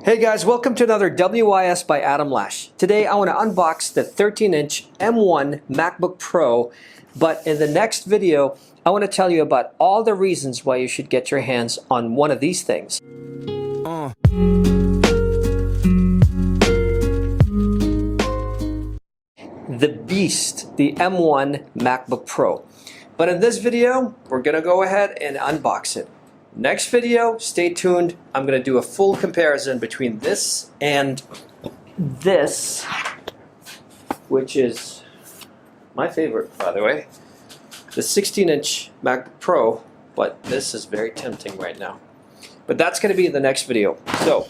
Hey guys, welcome to another WIS by Adam Lash. Today I want to unbox the 13-inch M1 MacBook Pro, but in the next video I want to tell you about all the reasons why you should get your hands on one of these things. The beast, the M1 MacBook Pro. But in this video, we're going to go ahead and unbox it. Next video, stay tuned. I'm going to do a full comparison between this and this, which is my favorite, by the way, the 16-inch MacBook Pro, but this is very tempting right now. But that's going to be in the next video. So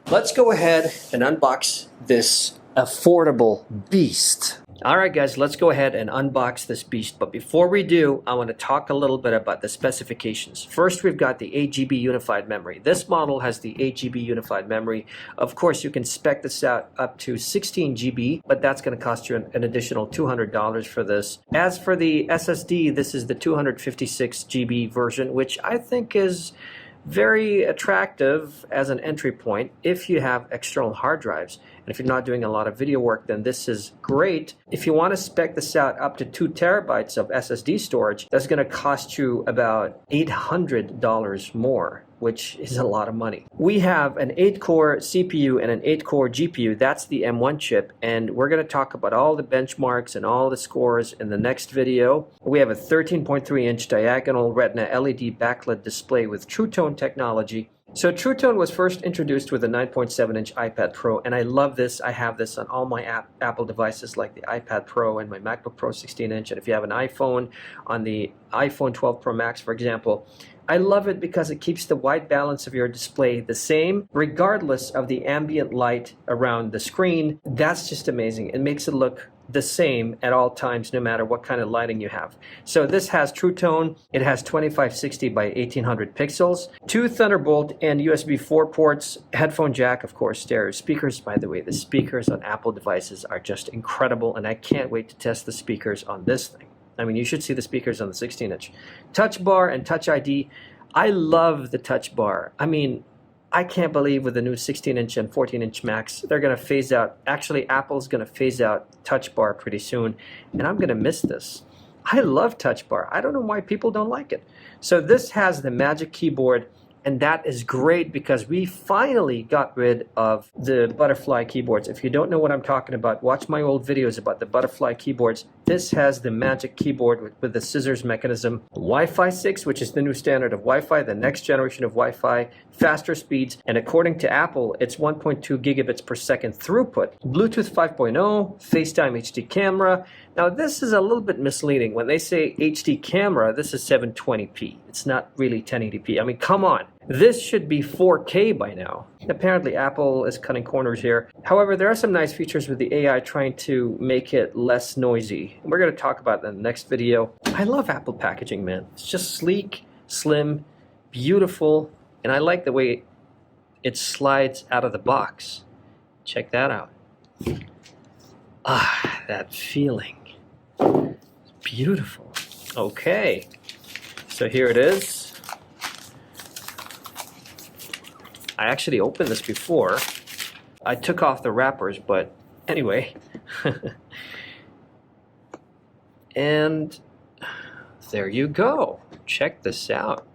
let's go ahead and unbox this affordable beast. Alright guys, let's go ahead and unbox this beast, but before we do, I want to talk a little bit about the specifications. First, we've got the 8GB unified memory. This model has the 8GB unified memory. Of course, you can spec this out up to 16GB, but that's going to cost you an additional $200 for this. As for the SSD, this is the 256GB version, which I think is very attractive as an entry point if you have external hard drives. And if you're not doing a lot of video work, then this is great. If you want to spec this out up to 2 terabytes of SSD storage, that's going to cost you about $800 more, which is a lot of money. We have an 8-core CPU and an 8-core GPU. That's the M1 chip, and we're going to talk about all the benchmarks and all the scores in the next video. We have a 13.3-inch diagonal Retina LED backlit display with True Tone technology. So True Tone was first introduced with the 9.7-inch iPad Pro, and I love this. I have this on all my Apple devices like the iPad Pro and my MacBook Pro 16-inch, and if you have an iPhone, on the iPhone 12 Pro Max, for example. I love it because it keeps the white balance of your display the same, regardless of the ambient light around the screen. That's just amazing. It makes it look the same at all times, no matter what kind of lighting you have. So this has True Tone. It has 2560 by 1800 pixels, 2 Thunderbolt and USB 4 ports, headphone jack, of course, stereo speakers. By the way, the speakers on Apple devices are just incredible, and I can't wait to test the speakers on this thing. I mean, you should see the speakers on the 16-inch. Touch bar and Touch ID. I love the touch bar. I mean, I can't believe with the new 16-inch and 14-inch Macs, they're going to phase out, actually Apple's going to phase out touch bar pretty soon, and I'm going to miss this. I love touch bar. I don't know why people don't like it. So this has the Magic Keyboard, and that is great because we finally got rid of the butterfly keyboards. If you don't know what I'm talking about, watch my old videos about the butterfly keyboards. This has the Magic Keyboard with the scissors mechanism. Wi-Fi 6, which is the new standard of Wi-Fi, the next generation of Wi-Fi, faster speeds, and according to Apple, it's 1.2 gigabits per second throughput. Bluetooth 5.0, Facetime HD Camera. Now this is a little bit misleading. When they say HD camera, this is 720p. It's not really 1080p. I mean, come on. This should be 4K by now. Apparently Apple is cutting corners here. However, there are some nice features with the AI trying to make it less noisy. We're going to talk about that in the next video. I love Apple packaging, man. It's just sleek, slim, beautiful, and I like the way it slides out of the box. Check that out. Ah, that feeling. It's beautiful. Okay, so here it is. I actually opened this before. I took off the wrappers, but anyway. And there you go. Check this out.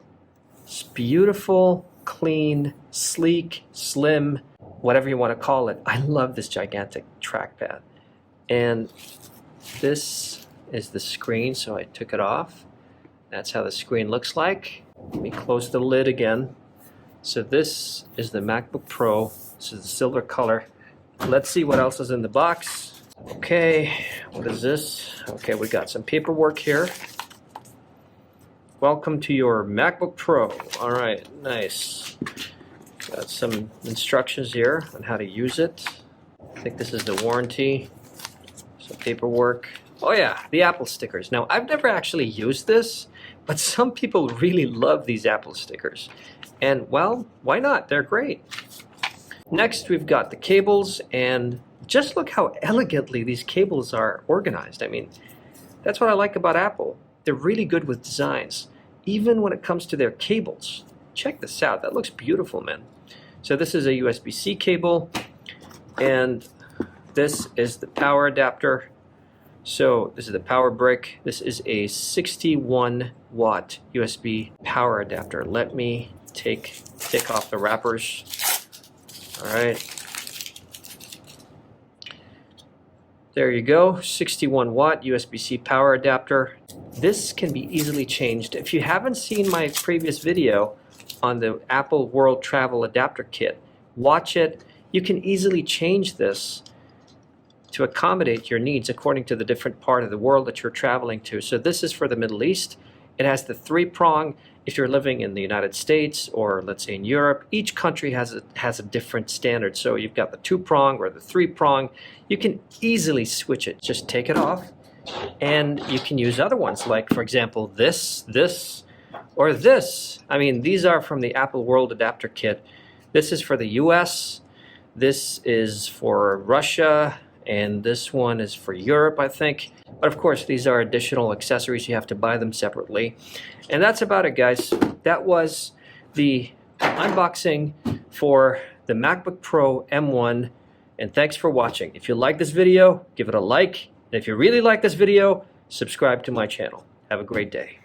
It's beautiful, clean, sleek, slim, whatever you want to call it. I love this gigantic trackpad. And this is the screen, so I took it off. That's how the screen looks like. Let me close the lid again. So this is the MacBook Pro. This is the silver color. Let's see what else is in the box. Okay, what is this? Okay, we got some paperwork here. Welcome to your MacBook Pro. All right, nice. Got some instructions here on how to use it. I think this is the warranty. Some paperwork. Oh yeah, the Apple stickers. Now, I've never actually used this, but some people really love these Apple stickers. And well, why not? They're great. Next, we've got the cables, and just look how elegantly these cables are organized. I mean, that's what I like about Apple. They're really good with designs, even when it comes to their cables. Check this out. That looks beautiful, man. So this is a USB-C cable, and this is the power adapter. So this is the power brick. This is a 61 watt USB power adapter. Let me take off the wrappers. All right. There you go, 61 watt USB-C power adapter. This can be easily changed. If you haven't seen my previous video on the Apple World Travel Adapter Kit, watch it. You can easily change this to accommodate your needs according to the different part of the world that you're traveling to. So this is for the Middle East. It has the 3-prong. If you're living in the United States or let's say in Europe, each country has a different standard. So you've got the 2-prong or the 3-prong. You can easily switch it. Just take it off and you can use other ones like, for example, this, or this. I mean, these are from the Apple World Adapter Kit. This is for the US, this is for Russia, and this one is for Europe, I think. But of course, these are additional accessories. You have to buy them separately. And that's about it, guys. That was the unboxing for the MacBook Pro M1. And thanks for watching. If you like this video, give it a like. And if you really like this video, subscribe to my channel. Have a great day.